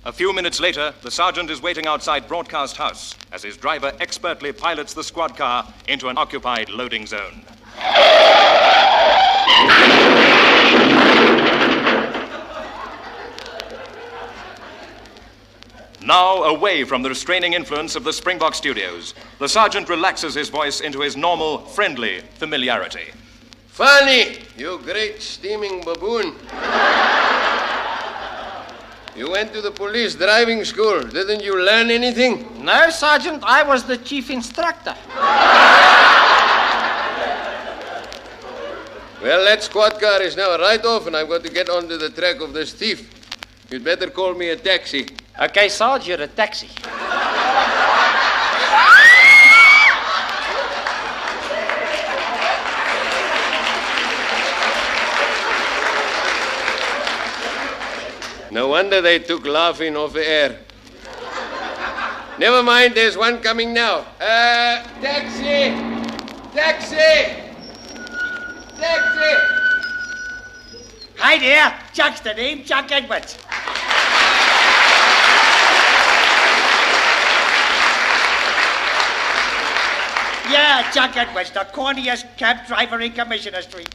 A few minutes later, the sergeant is waiting outside Broadcast House as his driver expertly pilots the squad car into an occupied loading zone. Now, away from the restraining influence of the Springbok studios, the sergeant relaxes his voice into his normal, friendly familiarity. Funny, you great steaming baboon. You went to the police driving school. Didn't you learn anything? No, Sergeant. I was the chief instructor. Well, that squad car is now right off, and I've got to get onto the track of this thief. You'd better call me a taxi. Okay, Sarge, you're a taxi. No wonder they took laughing off the air. Never mind, there's one coming now. Taxi! Taxi! Taxi! Hi there, Jack's the name, Jack Edwards. Yeah, Jack Edwards, the corniest cab driver in Commissioner Street.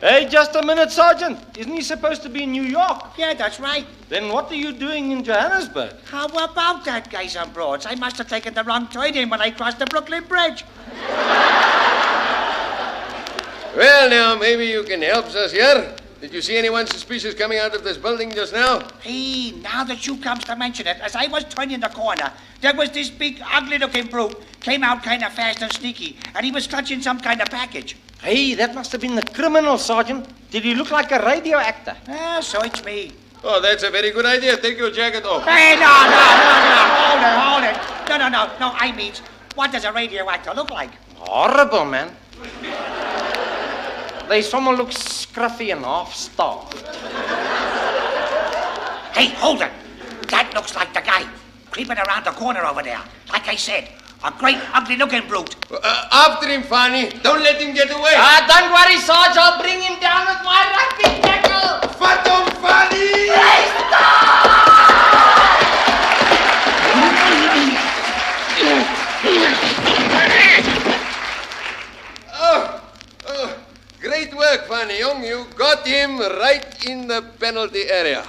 Hey, just a minute, Sergeant. Isn't he supposed to be in New York? Yeah, that's right. Then what are you doing in Johannesburg? How about that, guys and broads? I must have taken the wrong turn in when I crossed the Brooklyn Bridge. Well, now, maybe you can help us here. Did you see anyone suspicious coming out of this building just now? Hey, now that you comes to mention it, as I was turning the corner, there was this big, ugly-looking brute. Came out kind of fast and sneaky, and he was clutching some kind of package. Hey, that must have been the criminal, Sergeant. Did he look like a radio actor? So it's me. Oh, that's a very good idea. Take your jacket off. Hey, no. Hold it. No, I mean, what does a radio actor look like? Horrible, man. Someone looks scruffy and half-starved. Hey, hold it. That looks like the guy creeping around the corner over there. Like I said, a great, ugly-looking brute. After him, Fanny. Don't let him get away. Don't worry, Sarge. I'll bring him down with my rugby tackle. Fatum, Fanny! Hey, stop! Great work, Fanny Young. You got him right in the penalty area.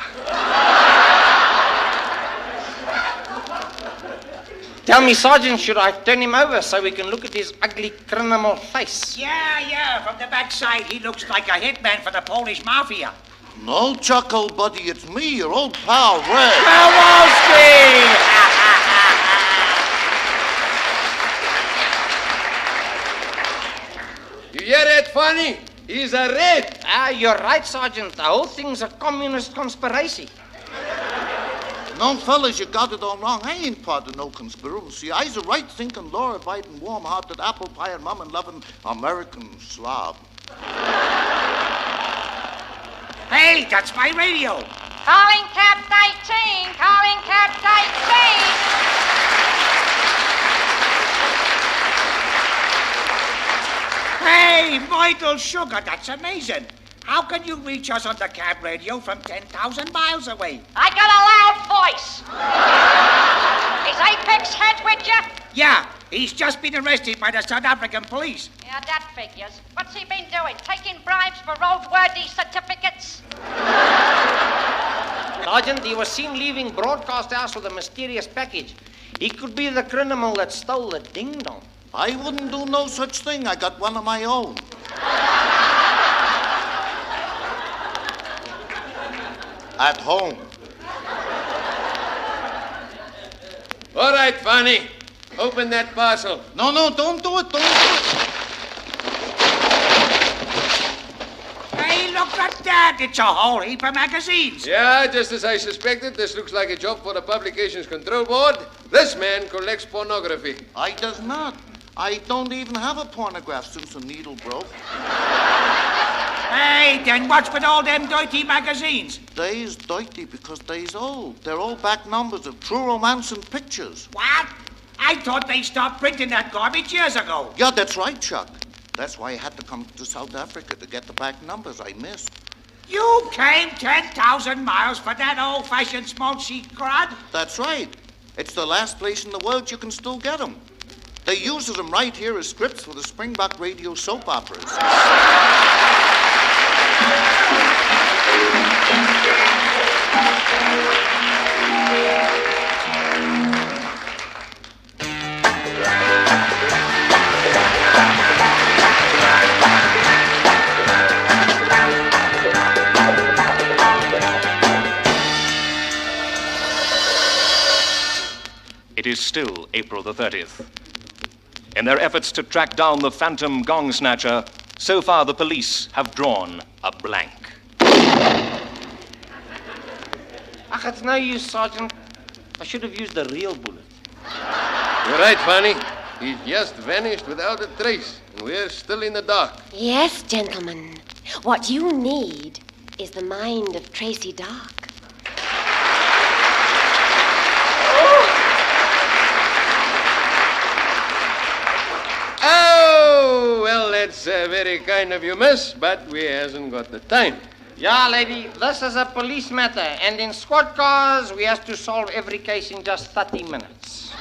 Tell me, Sergeant, should I turn him over so we can look at his ugly criminal face? Yeah. From the backside, he looks like a hitman for the Polish Mafia. No, Chuck, old buddy, it's me, your old pal, Red. Kowalski! You hear that, Fanny? He's a red. You're right, Sergeant. The whole thing's a communist conspiracy. No, fellas, you got it all wrong. I ain't part of no conspiracy. I's a right-thinking, law-abiding, warm-hearted, apple-pie and mum-and-loving American Slav. Hey, that's my radio. Calling cab 19, calling cab 19. Hey, vital sugar, that's amazing. How can you reach us on the cab radio from 10,000 miles away? I got a loud voice. Is Apex head with you? Yeah, he's just been arrested by the South African police. Yeah, that figures. What's he been doing? Taking bribes for roadworthy certificates? Sergeant, he was seen leaving Broadcast House with a mysterious package. He could be the criminal that stole the ding-dong. I wouldn't do no such thing. I got one of my own. At home. All right, Fanny. Open that parcel. No, don't do it. Don't do it. Hey, look at that. It's a whole heap of magazines. Yeah, just as I suspected, this looks like a job for the Publications Control Board. This man collects pornography. I does not. I don't even have a pornograph since the needle broke. Hey, then what's with all them dirty magazines? They's dirty because they's old. They're all back numbers of True Romance and Pictures. What? I thought they stopped printing that garbage years ago. Yeah, that's right, Chuck. That's why I had to come to South Africa to get the back numbers I missed. You came 10,000 miles for that old-fashioned small sheet crud? That's right. It's the last place in the world you can still get them. They use them right here as scripts for the Springbok radio soap operas. It is still April the 30th. In their efforts to track down the phantom gong snatcher, so far the police have drawn a blank. Ach, it's no use, Sergeant. I should have used the real bullet. You're right, Fanny. He's just vanished without a trace, and we're still in the dark. Yes, gentlemen. What you need is the mind of Tracy Dark. Oh, well, that's very kind of you, miss, but we hasn't got the time. Yeah, lady, this is a police matter, and in squad cars, we have to solve every case in just 30 minutes.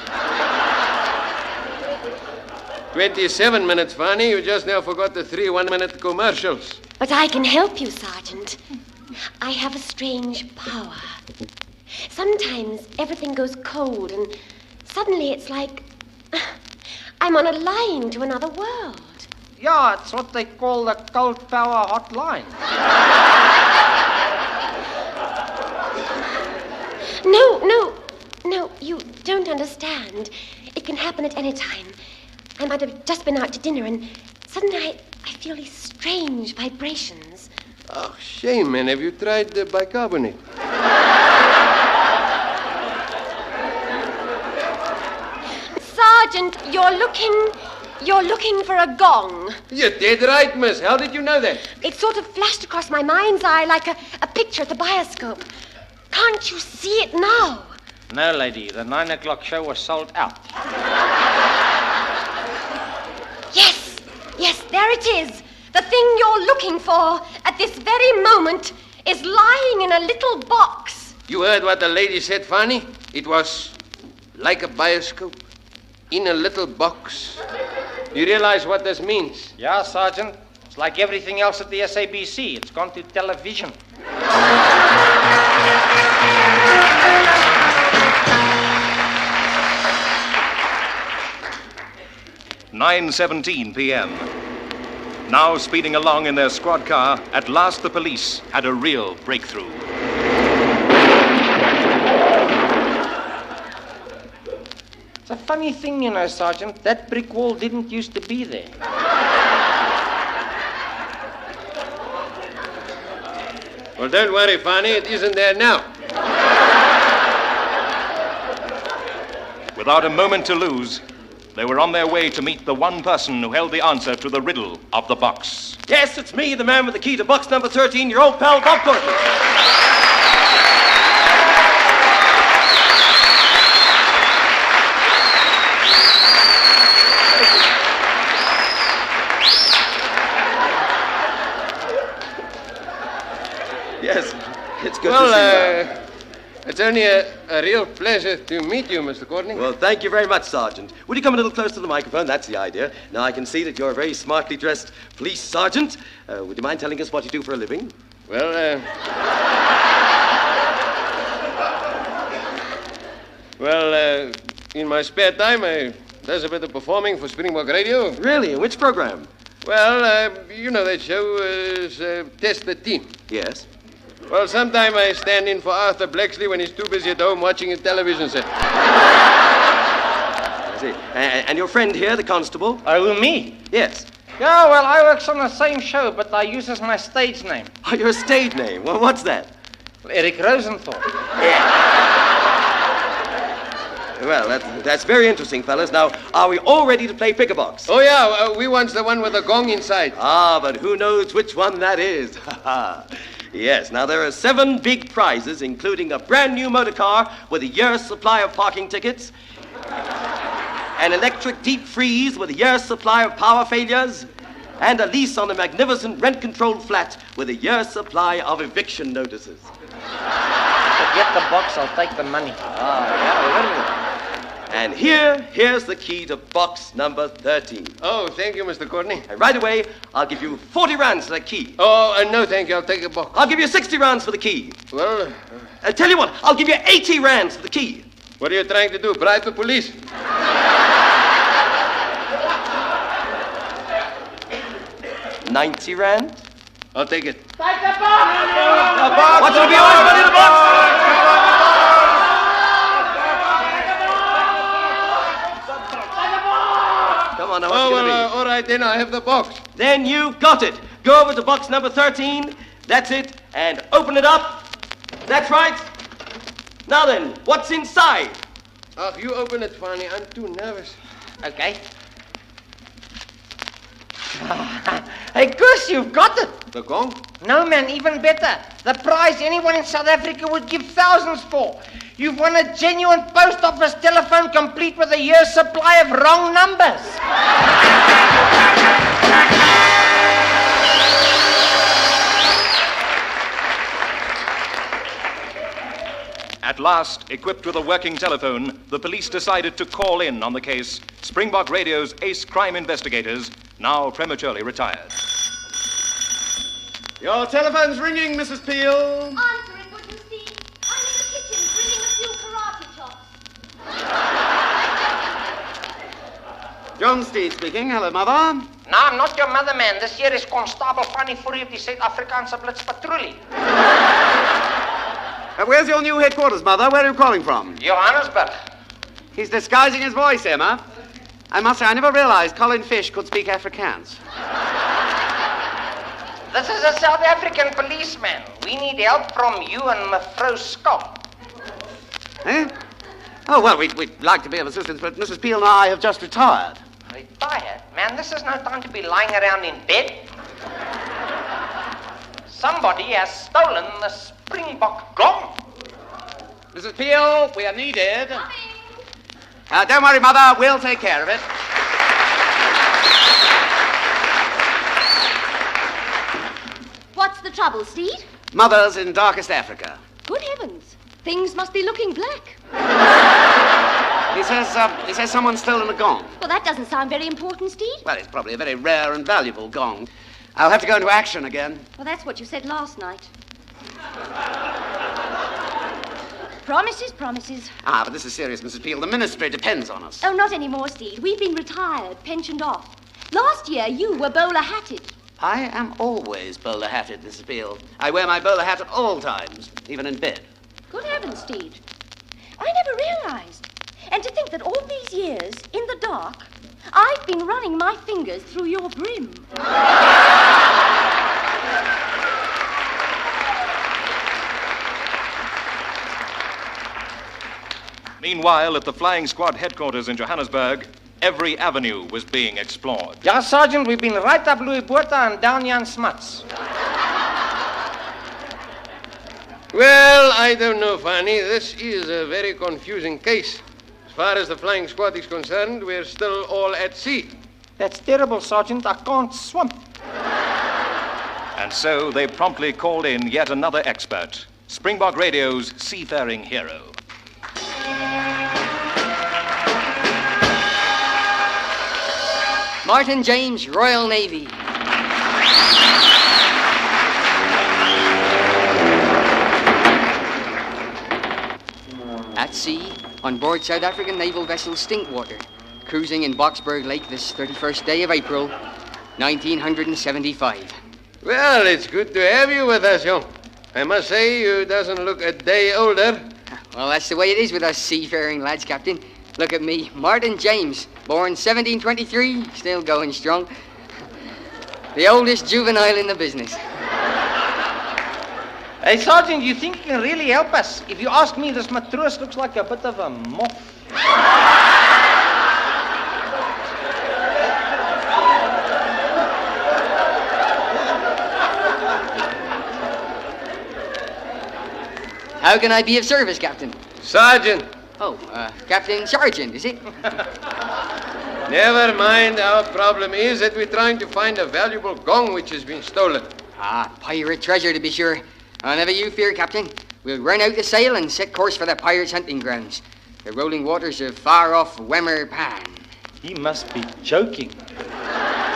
27 minutes, Fanny. You just now forgot the 3 one-minute commercials. But I can help you, Sergeant. I have a strange power. Sometimes everything goes cold, and suddenly it's like I'm on a line to another world. Yeah, it's what they call the cold power hotline. No, you don't understand. It can happen at any time. I might have just been out to dinner, and suddenly I feel these strange vibrations. Oh, shame, man. Have you tried the bicarbonate? Sergeant, you're looking for a gong. You're dead right, miss. How did you know that? It sort of flashed across my mind's eye like a picture at the bioscope. Can't you see it now? No, lady, the 9 o'clock show was sold out. Yes, there it is. The thing you're looking for at this very moment is lying in a little box. You heard what the lady said, Fanny? It was like a bioscope in a little box. You realize what this means? Yeah, Sergeant. It's like everything else at the SABC. It's gone to television. 9:17 p.m. Now speeding along in their squad car, at last the police had a real breakthrough. It's a funny thing, you know, Sergeant. That brick wall didn't used to be there. Well, don't worry, Fanny. It isn't there now. Without a moment to lose, they were on their way to meet the one person who held the answer to the riddle of the box. Yes, it's me, the man with the key to box number 13, your old pal, Bob Gordon. Yes, it's good to see you. It's only a real pleasure to meet you, Mr. Courtney. Well, thank you very much, Sergeant. Would you come a little closer to the microphone? That's the idea. Now, I can see that you're a very smartly dressed police sergeant. Would you mind telling us what you do for a living? Well, in my spare time, I does a bit of performing for Springbokradio. Really? In which program? Well, you know that show is Test the Team. Yes. Well, sometime I stand in for Arthur Blacksley when he's too busy at home watching his television set. I see. And your friend here, the constable? Oh, me? Yes. Yeah, well, I works on the same show, but I use as my stage name. Oh, your stage name. Well, what's that? Eric Rosenthal. Well, that's very interesting, fellas. Now, are we all ready to play pick-a-box? Oh, yeah, we want the one with the gong inside. Ah, but who knows which one that is? Yes, now there are 7 big prizes, including a brand new motor car with a year's supply of parking tickets, an electric deep freeze with a year's supply of power failures, and a lease on a magnificent rent-controlled flat with a year's supply of eviction notices. Forget the box, I'll take the money. And here's the key to box number 13. Oh, thank you, Mr. Courtney. And right away, I'll give you 40 rands for the key. Oh, no, thank you. I'll take a box. I'll give you 60 rands for the key. Well, I tell you what, I'll give you 80 rands for the key. what are you trying to do? Bribe the police? 90 rand. I'll take it. What should be always put in the box? Come on, now, what's gonna be? All right, then I have the box. Then you've got it. Go over to box number 13. That's it. And open it up. That's right. Now then, what's inside? Oh, you open it, Fanny. I'm too nervous. Okay. Hey, Gus, you've got it. The gong? No, man, even better. The prize anyone in South Africa would give thousands for. You've won a genuine post office telephone complete with a year's supply of wrong numbers. At last, equipped with a working telephone, the police decided to call in on the case Springbok Radio's ace crime investigators, now prematurely retired. Your telephone's ringing, Mrs. Peel. Answer it, would you see? I'm in the kitchen grilling a few karate chops. John Steed speaking. Hello, Mother. No, I'm not your mother, man. This here is Constable Fanny Fourie of the Suid-Afrikaanse Blitspatrouille. Where's your new headquarters, Mother? Where are you calling from? Johannesburg. He's disguising his voice, Emma. I must say, I never realized Colin Fish could speak Afrikaans. This is a South African policeman. We need help from you and Mevrouw Scott. Eh? Oh, well, we'd like to be of assistance, but Mrs. Peel and I have just retired. Retired? Man, this is no time to be lying around in bed. Somebody has stolen the Springbok gong. Mrs. Peel, we are needed. Don't worry, Mother. We'll take care of it. What's the trouble, Steed? Mother's in darkest Africa. Good heavens. Things must be looking black. He says someone's stolen a gong. Well, that doesn't sound very important, Steed. Well, it's probably a very rare and valuable gong. I'll have to go into action again. Well, that's what you said last night. Promises, promises. But this is serious, Mrs. Peel. The ministry depends on us. Oh, not anymore, Steed. We've been retired, pensioned off. Last year, you were bowler-hatted. I am always bowler-hatted, Mrs. Peel. I wear my bowler hat at all times, even in bed. Good heavens, Steed. I never realized. And to think that all these years, in the dark, I've been running my fingers through your brim. Meanwhile, at the flying squad headquarters in Johannesburg, every avenue was being explored. Yeah, Sergeant, we've been right up Louis Botha and down Jan Smuts. Well, I don't know, Fanny. This is a very confusing case. As far as the flying squad is concerned, we're still all at sea. That's terrible, Sergeant. I can't swim. And so they promptly called in yet another expert, Springbok Radio's seafaring hero. Martin James, Royal Navy. At sea, on board South African naval vessel Stinkwater, cruising in Boksburg Lake this 31st day of April, 1975. Well, it's good to have you with us, young. I must say, you doesn't look a day older. Well, that's the way it is with us seafaring lads, Captain. Look at me, Martin James, born 1723, still going strong. The oldest juvenile in the business. Hey, Sergeant, you think you can really help us? If you ask me, this matroos looks like a bit of a moth. How can I be of service, Captain? Sergeant. Oh, Captain Sergeant, is it? Never mind. Our problem is that we're trying to find a valuable gong which has been stolen. Ah, pirate treasure to be sure. Oh, never you fear, Captain. We'll run out the sail and set course for the pirates' hunting grounds. The rolling waters of far-off Wemmer Pan. He must be joking.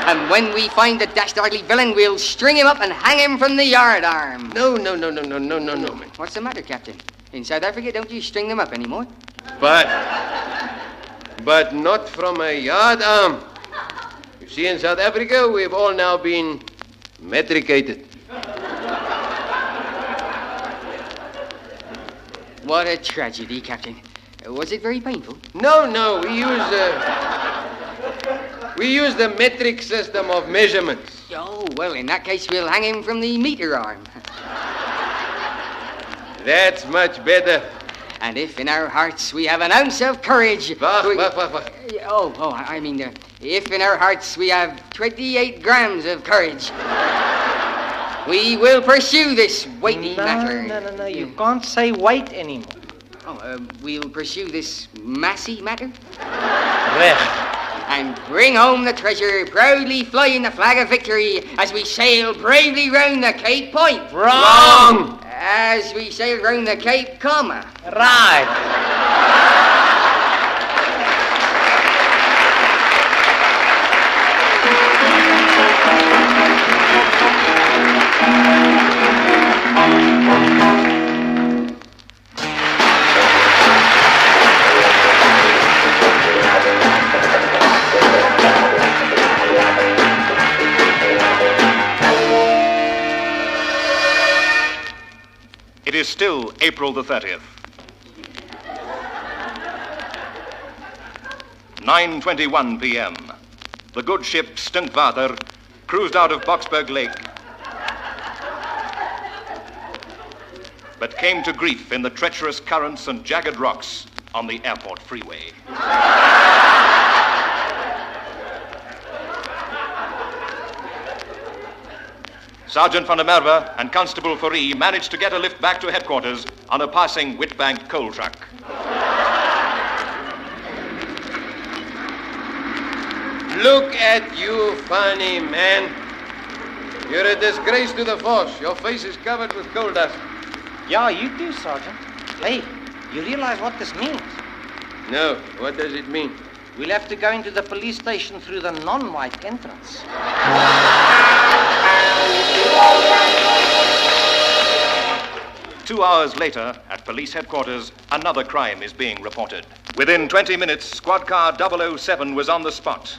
And when we find the dastardly villain, we'll string him up and hang him from the yard arm. No, man. What's the matter, Captain? In South Africa, don't you string them up anymore? But not from a yard arm. You see, in South Africa, we've all now been metricated. What a tragedy, Captain. Was it very painful? No, we use the metric system of measurements. Oh, well, in that case, we'll hang him from the meter arm. That's much better. And if in our hearts we have an ounce of courage... Wah. I mean, if in our hearts we have 28 grams of courage, we will pursue this weighty matter. No. You can't say wait anymore. We'll pursue this massy matter. Recht. And bring home the treasure, proudly flying the flag of victory as we sail bravely round the Cape Point. Wrong. As we sail round the Cape Comma. Right. It is still April the 30th. 9:21 p.m. The good ship Stinkwater cruised out of Boksburg Lake, but came to grief in the treacherous currents and jagged rocks on the airport freeway. Sergeant van der Merwe and Constable Fourie managed to get a lift back to headquarters on a passing Witbank coal truck. Look at you, funny man. You're a disgrace to the force. Your face is covered with coal dust. Yeah, you do, Sergeant. Hey, you realize what this means? No, what does it mean? We'll have to go into the police station through the non-white entrance. 2 hours later, at police headquarters, another crime is being reported. Within 20 minutes, squad car 007 was on the spot,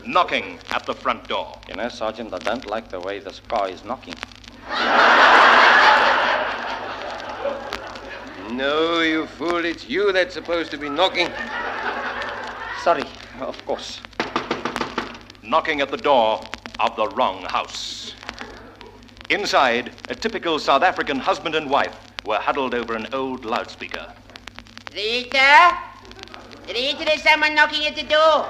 knocking at the front door. You know, Sergeant, I don't like the way this car is knocking. No, you fool, it's you that's supposed to be knocking. Sorry, of course. Knocking at the door of the wrong house. Inside, a typical South African husband and wife were huddled over an old loudspeaker. Rita? Rita, there's someone knocking at the door.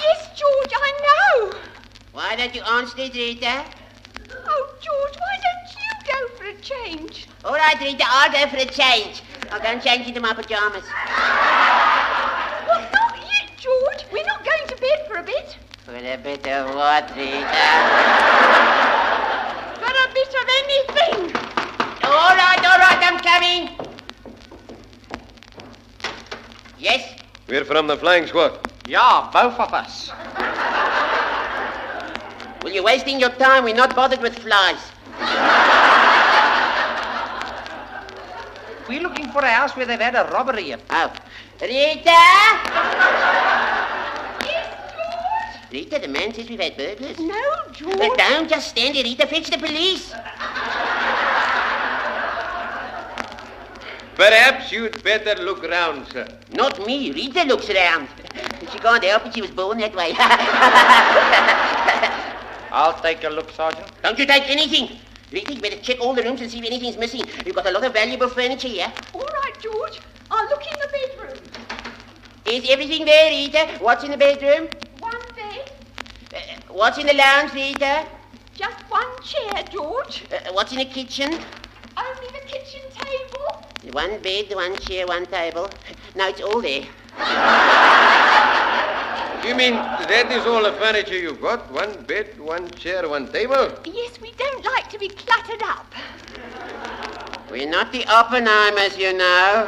Yes, George, I know. Why don't you answer it, Rita? Oh, George, why don't you go for a change? All right, Rita, I'll go for a change. I'll go and change into my pajamas. Well, not yet, George. We're not going to bed for a bit. For a bit of what, Rita? For a bit of anything. All right, I'm coming. Yes? We're from the flying squad. Yeah, both of us. Well, you're wasting your time. We're not bothered with flies. We're looking for a house where they've had a robbery. Oh. Rita? Yes, George? Rita, the man says we've had burglars. No, George. But don't just stand here, Rita. Fetch the police. Perhaps you'd better look round, sir. Not me. Rita looks around. She can't help it. She was born that way. I'll take a look, Sergeant. Don't you take anything. Rita, you better check all the rooms and see if anything's missing. We've got a lot of valuable furniture here. All right, George. I'll look in the bedroom. Is everything there, Rita? What's in the bedroom? One bed. What's in the lounge, Rita? Just one chair, George. What's in the kitchen? Only the kitchen table. One bed, one chair, one table. Now it's all there. You mean that is all the furniture you've got? One bed, one chair, one table? Yes, we don't like to be cluttered up. We're not the Oppenheimers, you know.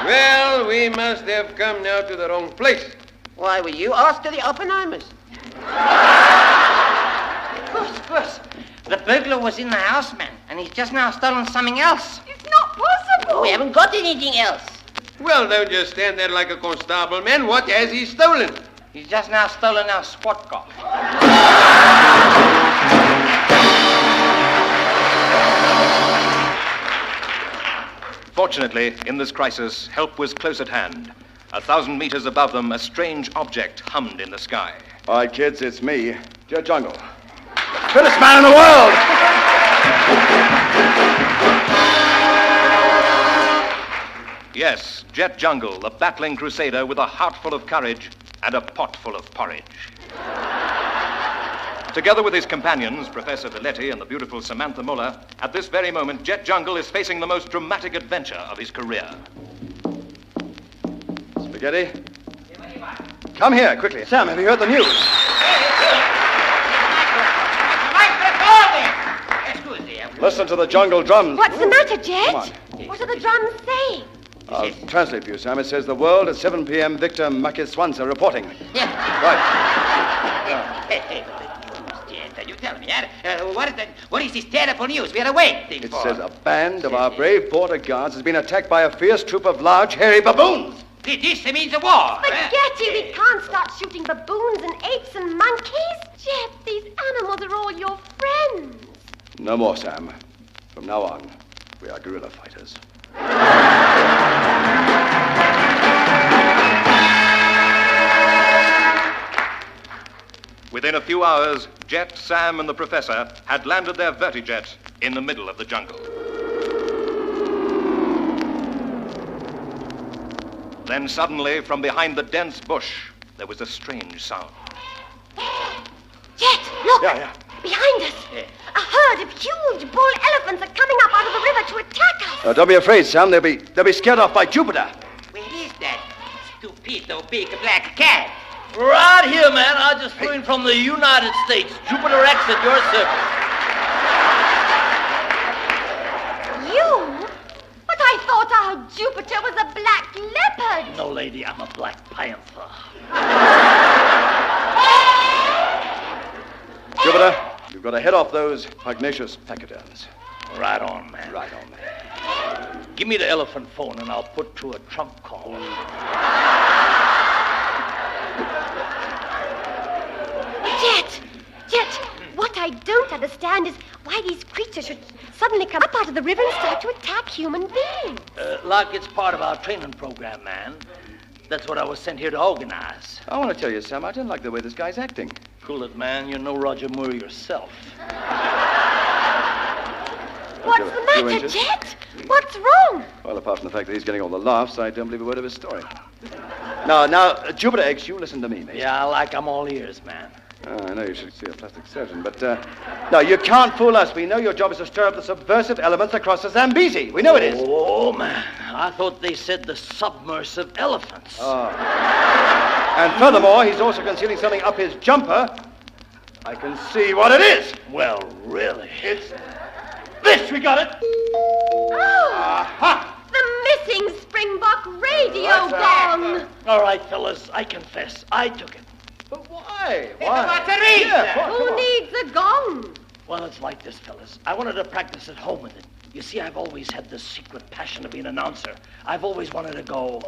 Well, we must have come now to the wrong place. Why were you asked to the Oppenheimers? Of course. The burglar was in the house, man, and he's just now stolen something else. It's not possible. We haven't got anything else. Well, don't just stand there like a constable, man. What has he stolen? He's just now stolen our squad car. Fortunately, in this crisis, help was close at hand. 1,000 meters above them, a strange object hummed in the sky. All right, kids, it's me, Jet Jungle. Fittest man in the world! Yes, Jet Jungle, the battling crusader with a heart full of courage and a pot full of porridge. Together with his companions, Professor Villetti and the beautiful Samantha Muller, at this very moment, Jet Jungle is facing the most dramatic adventure of his career. Spaghetti? Come here, quickly. Sam, have you heard the news? Listen to the jungle drums. What's the matter, Jet? Come on. What are the drums saying? I'll translate for you, Sam. It says the world at 7 p.m. Victor Makiswansa reporting. Yeah. Right. You tell me, what is this terrible news we are waiting It for? says a band of our brave border guards has been attacked by a fierce troop of large, hairy baboons. This means a war. Spaghetti, we can't start shooting baboons and apes and monkeys. Jet, these animals are all your friends. No more, Sam. From now on, we are guerrilla fighters. Within a few hours, Jet, Sam, and the Professor had landed their vertijet in the middle of the jungle. Then suddenly, from behind the dense bush, there was a strange sound. Jet, look! Yeah. Behind us. A herd of huge bull elephants are coming up out of the river to attack us. Don't be afraid, Sam. They'll be scared off by Jupiter. Where is that stupido big black cat? Right here, man. I just flew in from the United States. Jupiter X at your service. You? But I thought our Jupiter was a black leopard. No, lady, I'm a black panther. Jupiter, you've got to head off those pugnacious pachyderms. Right on, man. Right on, man. Give me the elephant phone and I'll put to a trump call. Jet, what I don't understand is why these creatures should suddenly come up out of the river and start to attack human beings. Like it's part of our training program, man. That's what I was sent here to organize. I want to tell you, Sam, I don't like the way this guy's acting. Cool it, man. You're no Roger Moore yourself. What's the matter, Jet? What's wrong? Well, apart from the fact that he's getting all the laughs, I don't believe a word of his story. Now, Jupiter X, you listen to me, mate. Yeah, I'm all ears, man. Oh, I know you should see a plastic surgeon, but, no, you can't fool us. We know your job is to stir up the subversive elements across the Zambezi. We know it is. Oh, man. I thought they said the submersive elephants. Oh. And furthermore, he's also concealing something up his jumper. I can see what it is. Well, really? It's this. We got it. Oh! Aha! The missing Springbok radio gong. All right, fellas, I confess. I took it. But why? Who needs a gong? Well, it's like this, fellas. I wanted to practice at home with it. You see, I've always had this secret passion to be an announcer. I've always wanted to go...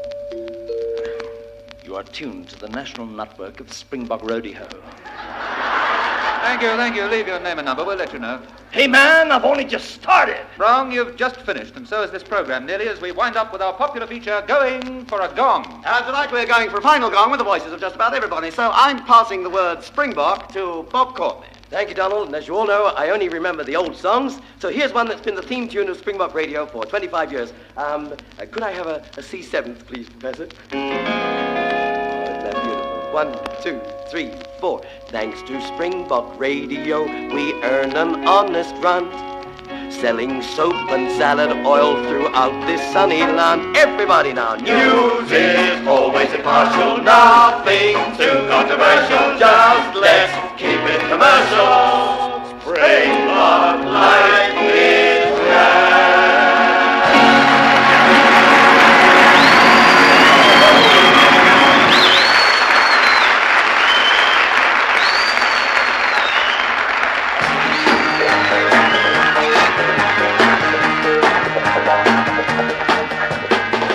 You are tuned to the national network of Springbokradio. Thank you. Leave your name and number. We'll let you know. Hey, man, I've only just started. Wrong, you've just finished, and so is this program, nearly as we wind up with our popular feature, Going for a Gong. Tonight we're going for a final gong with the voices of just about everybody, so I'm passing the word Springbok to Bob Courtney. Thank you, Donald. And as you all know, I only remember the old songs. So here's one that's been the theme tune of Springbok Radio for 25 years. Could I have a C7th, please, Professor? Oh, isn't that beautiful? 1, 2, 3, 4. Thanks to Springbok Radio, we earn an honest run. selling soap and salad oil throughout this sunny land. Everybody now, news is always impartial, nothing too controversial, just let's keep it commercial. Springbok life is grand.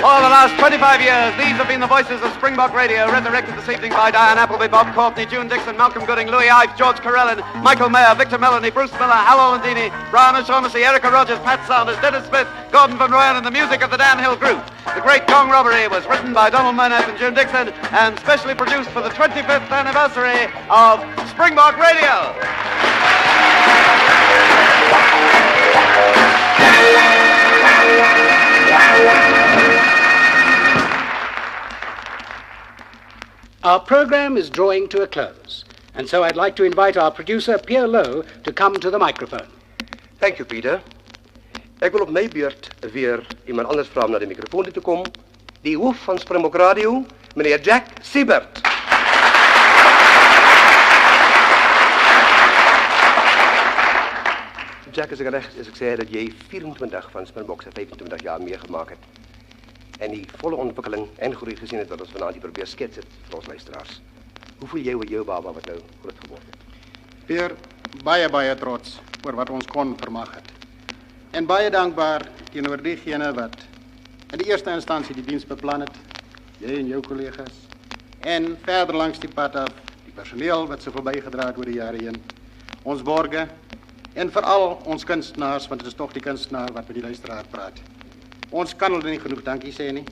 For the last 25 years, these have been the voices of Springbok Radio, resurrected this evening by Diane Appleby, Bob Courtney, June Dixon, Malcolm Gooding, Louis Ives, George Carellin, Michael Mayer, Victor Melanie, Bruce Miller, Hal Olandini, Brian O'Shaughnessy, Erica Rogers, Pat Saunders, Dennis Smith, Gordon Van Royen, and the music of the Dan Hill Group. The Great Gong Robbery was written by Donald Murnett and June Dixon and specially produced for the 25th anniversary of Springbok Radio. Our program is drawing to a close, and so I'd like to invite our producer, Pierre Lowe, to come to the microphone. Thank you, Peter. Ik wil op mijn beurt weer iemand anders vragen naar de microfoon te komen. Die hoofd van Springbokradio, meneer Jack Siebert. Jack, is het recht als ik zei dat jij 24 van Springbok's 25 jaar meegemaakt hebt. En die volle ontwikkeling en groei gezien het wat ons vanavond hier probeer schetsen voor ons luisteraars. Hoe voel jy oor jou baba wat nou groot geword het? Peer, baie trots oor wat ons kon vermag het. En baie dankbaar teenoor diegene wat in die eerste instansie die diens beplan het, jy en jou kollegas, en verder langs die pad af, die personeel wat soveel bygedra het oor die jare heen, ons borge, en veral ons kunstenaars, want het is toch die kunstenaar wat met die luisteraar praat. Ons kan hulle nie genoeg dankie sê nie.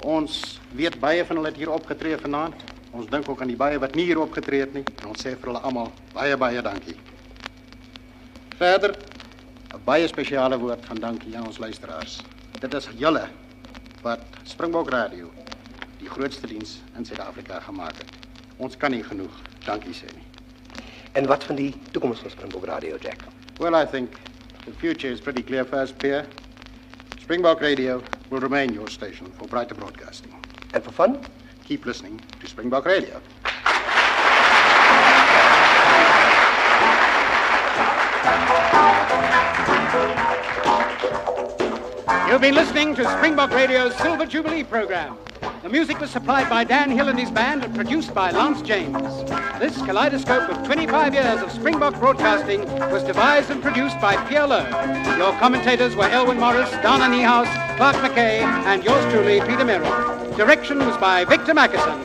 Ons weet baie van hulle het hier opgetree vanaand. Ons dink ook aan die baie wat nie hier opgetree het nie. En ons sê vir hulle almal baie dankie. Verder, 'n baie spesiale woord van dankie aan ons luisteraars. Dit is julle wat Springbok Radio die grootste diens in Suid-Afrika gemaak het. Ons kan nie genoeg dankie sê nie. En wat van die toekoms van Springbok Radio, Jack? Well, I think the future is pretty clear for us, Pierre. Springbok Radio will remain your station for brighter broadcasting. And for fun? Keep listening to Springbok Radio. You've been listening to Springbok Radio's Silver Jubilee program. The music was supplied by Dan Hill and his band and produced by Lance James. This kaleidoscope of 25 years of Springbok broadcasting was devised and produced by Pierre Lowe. Your commentators were Elwin Morris, Donna Niehaus, Clark McKay, and yours truly, Peter Merrill. Direction was by Victor Mackison.